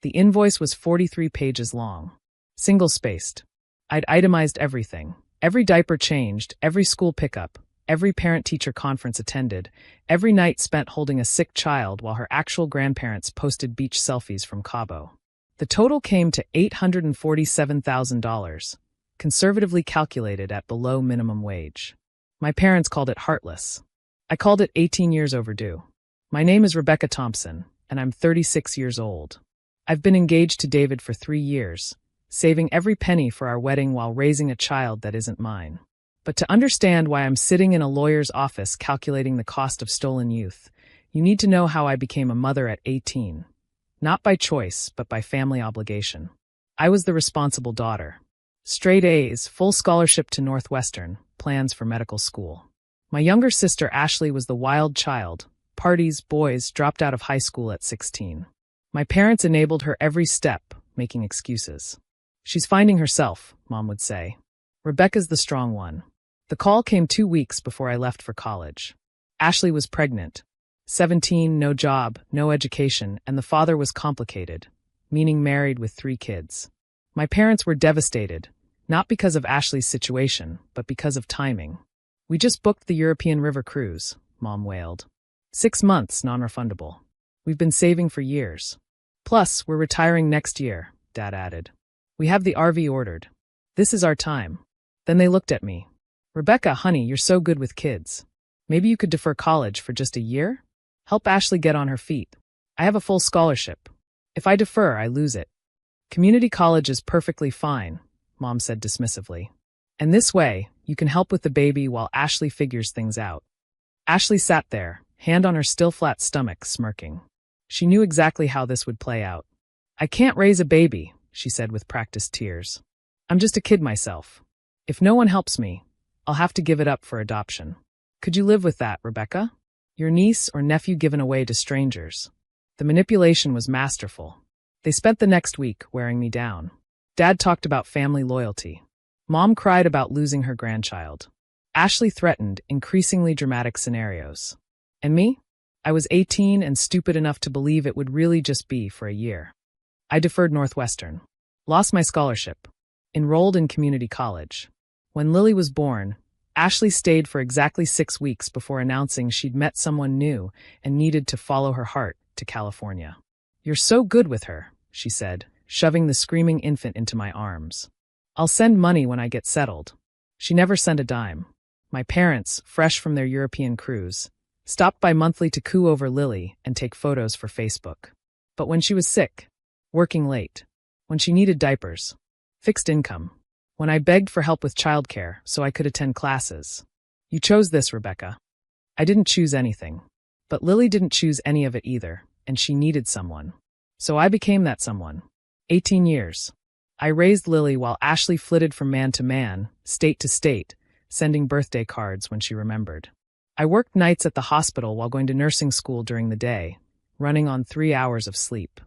The invoice was 43 pages long. Single-spaced. I'd itemized everything. Every diaper changed, every school pickup, every parent-teacher conference attended, every night spent holding a sick child while her actual grandparents posted beach selfies from Cabo. The total came to $847,000, conservatively calculated at below minimum wage. My parents called it heartless. I called it 18 years overdue. My name is Rebecca Thompson, and I'm 36 years old. I've been engaged to David for 3 years, saving every penny for our wedding while raising a child that isn't mine. But to understand why I'm sitting in a lawyer's office calculating the cost of stolen youth, you need to know how I became a mother at 18. Not by choice, but by family obligation. I was the responsible daughter. Straight A's, full scholarship to Northwestern, plans for medical school. My younger sister Ashley was the wild child. Parties, boys, dropped out of high school at 16. My parents enabled her every step, making excuses. She's finding herself, Mom would say. Rebecca's the strong one. The call came 2 weeks before I left for college. Ashley was pregnant. 17, no job, no education, and the father was complicated, meaning married with 3 kids. My parents were devastated, not because of Ashley's situation, but because of timing. We just booked the European River cruise, Mom wailed. 6 months, non-refundable. We've been saving for years. Plus, we're retiring next year, Dad added. We have the RV ordered. This is our time. Then they looked at me. Rebecca, honey, you're so good with kids. Maybe you could defer college for just a year? Help Ashley get on her feet. I have a full scholarship. If I defer, I lose it. Community college is perfectly fine, Mom said dismissively. And this way, you can help with the baby while Ashley figures things out. Ashley sat there, hand on her still flat stomach, smirking. She knew exactly how this would play out. I can't raise a baby, she said with practiced tears. I'm just a kid myself. If no one helps me, I'll have to give it up for adoption. Could you live with that, Rebecca? Your niece or nephew given away to strangers. The manipulation was masterful. They spent the next week wearing me down. Dad talked about family loyalty. Mom cried about losing her grandchild. Ashley threatened increasingly dramatic scenarios. And me? I was 18 and stupid enough to believe it would really just be for a year. I deferred Northwestern. Lost my scholarship. Enrolled in community college. When Lily was born, Ashley stayed for exactly 6 weeks before announcing she'd met someone new and needed to follow her heart to California. You're so good with her, she said, shoving the screaming infant into my arms. I'll send money when I get settled. She never sent a dime. My parents, fresh from their European cruise, stopped by monthly to coo over Lily and take photos for Facebook. But when she was sick, working late, when she needed diapers, fixed income, when I begged for help with childcare so I could attend classes. You chose this, Rebecca. I didn't choose anything. But Lily didn't choose any of it either, and she needed someone. So I became that someone. 18 years. I raised Lily while Ashley flitted from man to man, state to state, sending birthday cards when she remembered. I worked nights at the hospital while going to nursing school during the day, running on 3 hours of sleep.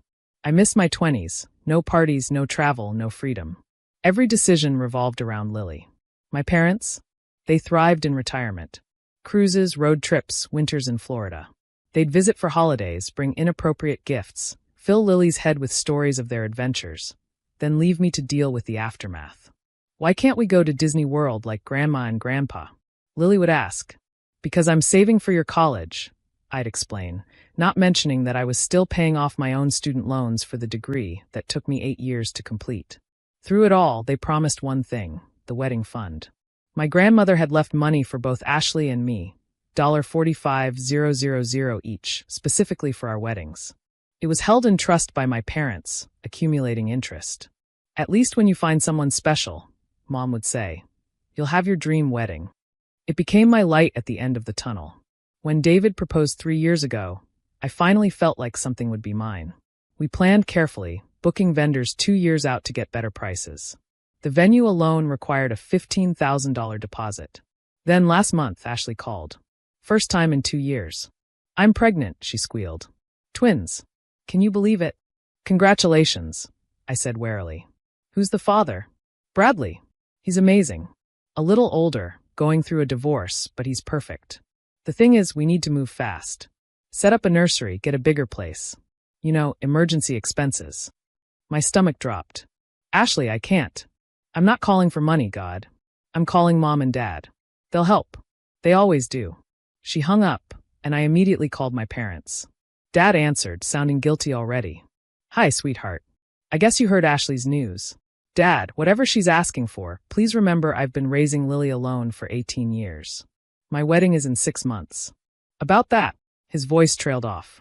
I missed my 20s, no parties, no travel, no freedom. Every decision revolved around Lily. My parents? They thrived in retirement. Cruises, road trips, winters in Florida. They'd visit for holidays, bring inappropriate gifts, fill Lily's head with stories of their adventures, then leave me to deal with the aftermath. Why can't we go to Disney World like Grandma and Grandpa? Lily would ask. Because I'm saving for your college, I'd explain, not mentioning that I was still paying off my own student loans for the degree that took me 8 years to complete. Through it all, they promised one thing, the wedding fund. My grandmother had left money for both Ashley and me, $45,000 each, specifically for our weddings. It was held in trust by my parents, accumulating interest. At least when you find someone special, Mom would say, you'll have your dream wedding. It became my light at the end of the tunnel. When David proposed 3 years ago, I finally felt like something would be mine. We planned carefully, booking vendors 2 years out to get better prices. The venue alone required a $15,000 deposit. Then last month, Ashley called. First time in 2 years. I'm pregnant, she squealed. Twins. Can you believe it? Congratulations, I said warily. Who's the father? Bradley. He's amazing. A little older, going through a divorce, but he's perfect. The thing is, we need to move fast. Set up a nursery, get a bigger place. You know, emergency expenses. My stomach dropped. Ashley, I can't. I'm not calling for money, God. I'm calling Mom and Dad. They'll help. They always do. She hung up, and I immediately called my parents. Dad answered, sounding guilty already. Hi, sweetheart. I guess you heard Ashley's news. Dad, whatever she's asking for, please remember I've been raising Lily alone for 18 years. My wedding is in 6 months. About that, his voice trailed off.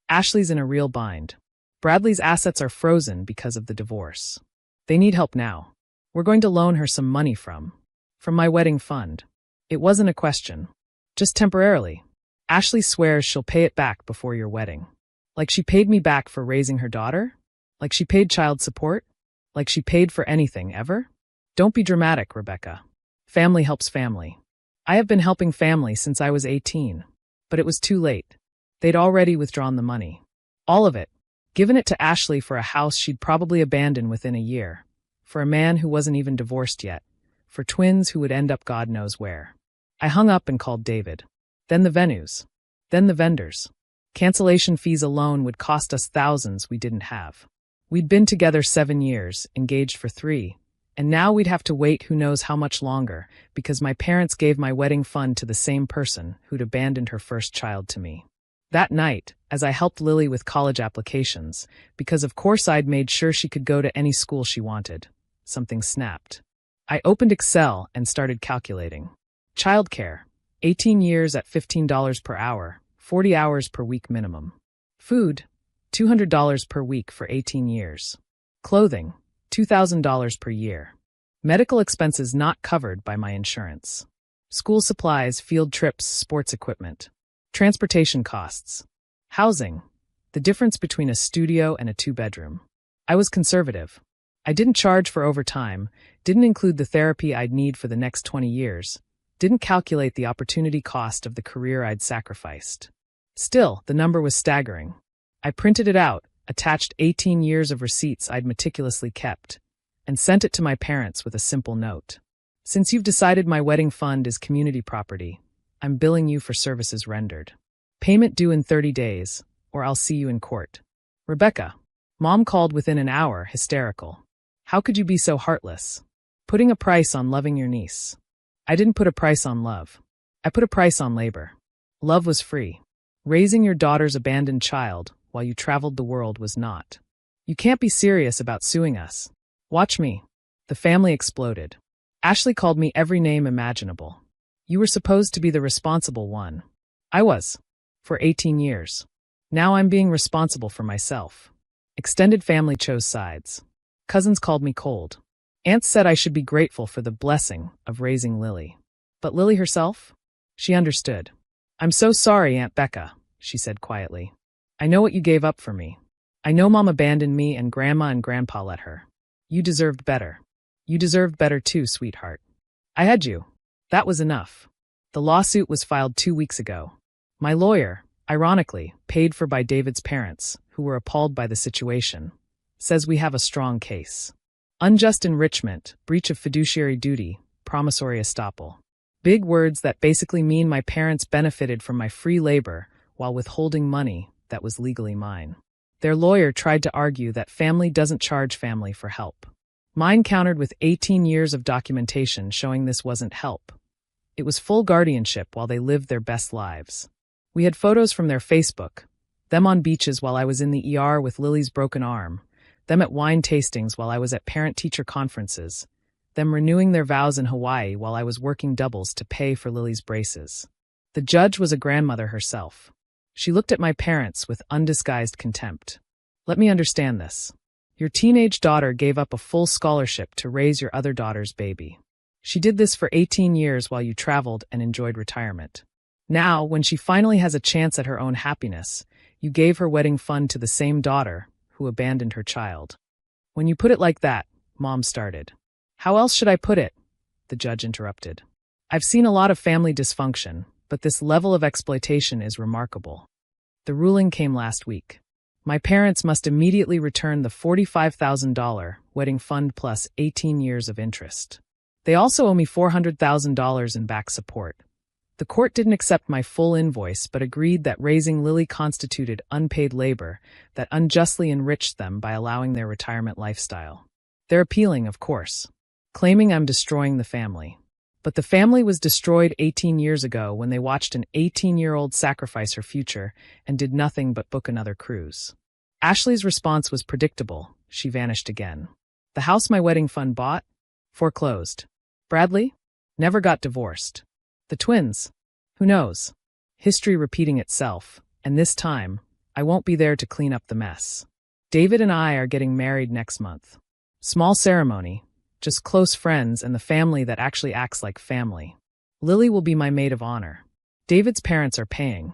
Ashley's in a real bind. Bradley's assets are frozen because of the divorce. They need help now. We're going to loan her some money from my wedding fund. It wasn't a question. Just temporarily. Ashley swears she'll pay it back before your wedding. Like she paid me back for raising her daughter? Like she paid child support? Like she paid for anything ever? Don't be dramatic, Rebecca. Family helps family. I have been helping family since I was 18. But it was too late. They'd already withdrawn the money. All of it. Given it to Ashley for a house she'd probably abandon within a year. For a man who wasn't even divorced yet. For twins who would end up God knows where. I hung up and called David. Then the venues. Then the vendors. Cancellation fees alone would cost us thousands we didn't have. We'd been together 7 years, engaged for 3, and now we'd have to wait who knows how much longer because my parents gave my wedding fund to the same person who'd abandoned her first child to me. That night, as I helped Lily with college applications, because of course I'd made sure she could go to any school she wanted, something snapped. I opened Excel and started calculating. Childcare, 18 years at $15 per hour, 40 hours per week minimum. Food, $200 per week for 18 years. Clothing, $2,000 per year. Medical expenses not covered by my insurance. School supplies, field trips, sports equipment. Transportation costs. Housing, the difference between a studio and a 2-bedroom. I was conservative. I didn't charge for overtime, didn't include the therapy I'd need for the next 20 years, didn't calculate the opportunity cost of the career I'd sacrificed. Still, the number was staggering. I printed it out, attached 18 years of receipts I'd meticulously kept, and sent it to my parents with a simple note. Since you've decided my wedding fund is community property, I'm billing you for services rendered. Payment due in 30 days, or I'll see you in court. Rebecca. Mom called within an hour, hysterical. How could you be so heartless? Putting a price on loving your niece. I didn't put a price on love. I put a price on labor. Love was free. Raising your daughter's abandoned child while you traveled the world was not. You can't be serious about suing us. Watch me. The family exploded. Ashley called me every name imaginable. You were supposed to be the responsible one. I was. For 18 years. Now I'm being responsible for myself. Extended family chose sides. Cousins called me cold. Aunts said I should be grateful for the blessing of raising Lily. But Lily herself? She understood. I'm so sorry, Aunt Becca, she said quietly. I know what you gave up for me. I know Mom abandoned me and Grandma and Grandpa let her. You deserved better. You deserved better too, sweetheart. I had you. That was enough. The lawsuit was filed 2 weeks ago. My lawyer, ironically, paid for by David's parents, who were appalled by the situation, says we have a strong case. Unjust enrichment, breach of fiduciary duty, promissory estoppel. Big words that basically mean my parents benefited from my free labor while withholding money that was legally mine. Their lawyer tried to argue that family doesn't charge family for help. Mine countered with 18 years of documentation showing this wasn't help. It was full guardianship while they lived their best lives. We had photos from their Facebook, them on beaches while I was in the ER with Lily's broken arm, them at wine tastings while I was at parent-teacher conferences, them renewing their vows in Hawaii while I was working doubles to pay for Lily's braces. The judge was a grandmother herself. She looked at my parents with undisguised contempt. Let me understand this. Your teenage daughter gave up a full scholarship to raise your other daughter's baby. She did this for 18 years while you traveled and enjoyed retirement. Now, when she finally has a chance at her own happiness, you gave her wedding fund to the same daughter who abandoned her child. When you put it like that, Mom started. How else should I put it? The judge interrupted. I've seen a lot of family dysfunction, but this level of exploitation is remarkable. The ruling came last week. My parents must immediately return the $45,000 wedding fund plus 18 years of interest. They also owe me $400,000 in back support. The court didn't accept my full invoice but agreed that raising Lily constituted unpaid labor that unjustly enriched them by allowing their retirement lifestyle. They're appealing, of course, claiming I'm destroying the family. But the family was destroyed 18 years ago when they watched an 18-year-old sacrifice her future and did nothing but book another cruise. Ashley's response was predictable. She vanished again. The house my wedding fund bought? Foreclosed. Bradley? Never got divorced. The twins? Who knows? History repeating itself, and this time, I won't be there to clean up the mess. David and I are getting married next month. Small ceremony, just close friends and the family that actually acts like family. Lily will be my maid of honor. David's parents are paying.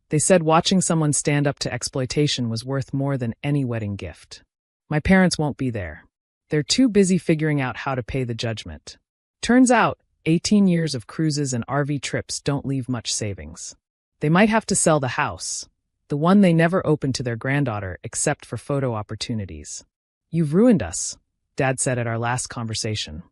They said watching someone stand up to exploitation was worth more than any wedding gift. My parents won't be there. They're too busy figuring out how to pay the judgment. Turns out, 18 years of cruises and RV trips don't leave much savings. They might have to sell the house, the one they never opened to their granddaughter except for photo opportunities. You've ruined us, Dad said at our last conversation.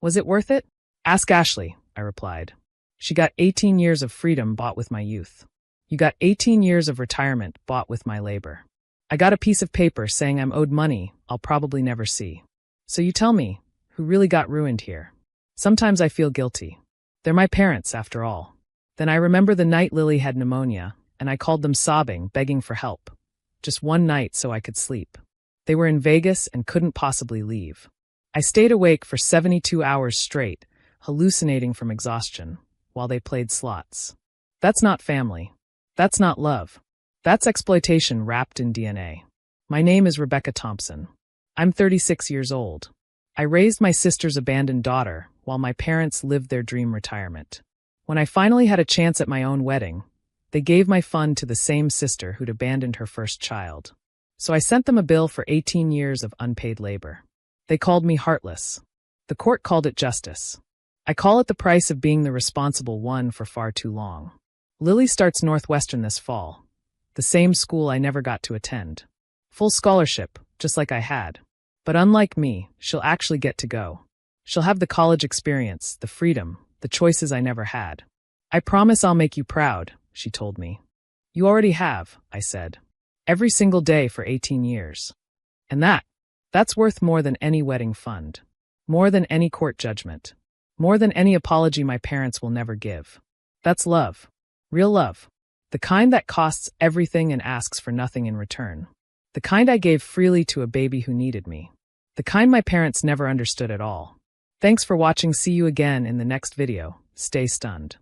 Was it worth it? Ask Ashley, I replied. She got 18 years of freedom bought with my youth. You got 18 years of retirement bought with my labor. I got a piece of paper saying I'm owed money I'll probably never see. So you tell me, who really got ruined here? Sometimes I feel guilty. They're my parents, after all. Then I remember the night Lily had pneumonia, and I called them sobbing, begging for help. Just one night so I could sleep. They were in Vegas and couldn't possibly leave. I stayed awake for 72 hours straight, hallucinating from exhaustion, while they played slots. That's not family. That's not love. That's exploitation wrapped in DNA. My name is Rebecca Thompson. I'm 36 years old. I raised my sister's abandoned daughter while my parents lived their dream retirement. When I finally had a chance at my own wedding, they gave my fund to the same sister who'd abandoned her first child. So I sent them a bill for 18 years of unpaid labor. They called me heartless. The court called it justice. I call it the price of being the responsible one for far too long. Lily starts Northwestern this fall, the same school I never got to attend. Full scholarship, just like I had. But unlike me, she'll actually get to go. She'll have the college experience, the freedom, the choices I never had. I promise I'll make you proud, she told me. You already have, I said. Every single day for 18 years. And that's worth more than any wedding fund. More than any court judgment. More than any apology my parents will never give. That's love. Real love. The kind that costs everything and asks for nothing in return. The kind I gave freely to a baby who needed me. The kind my parents never understood at all. Thanks for watching. See you again in the next video. Stay stunned.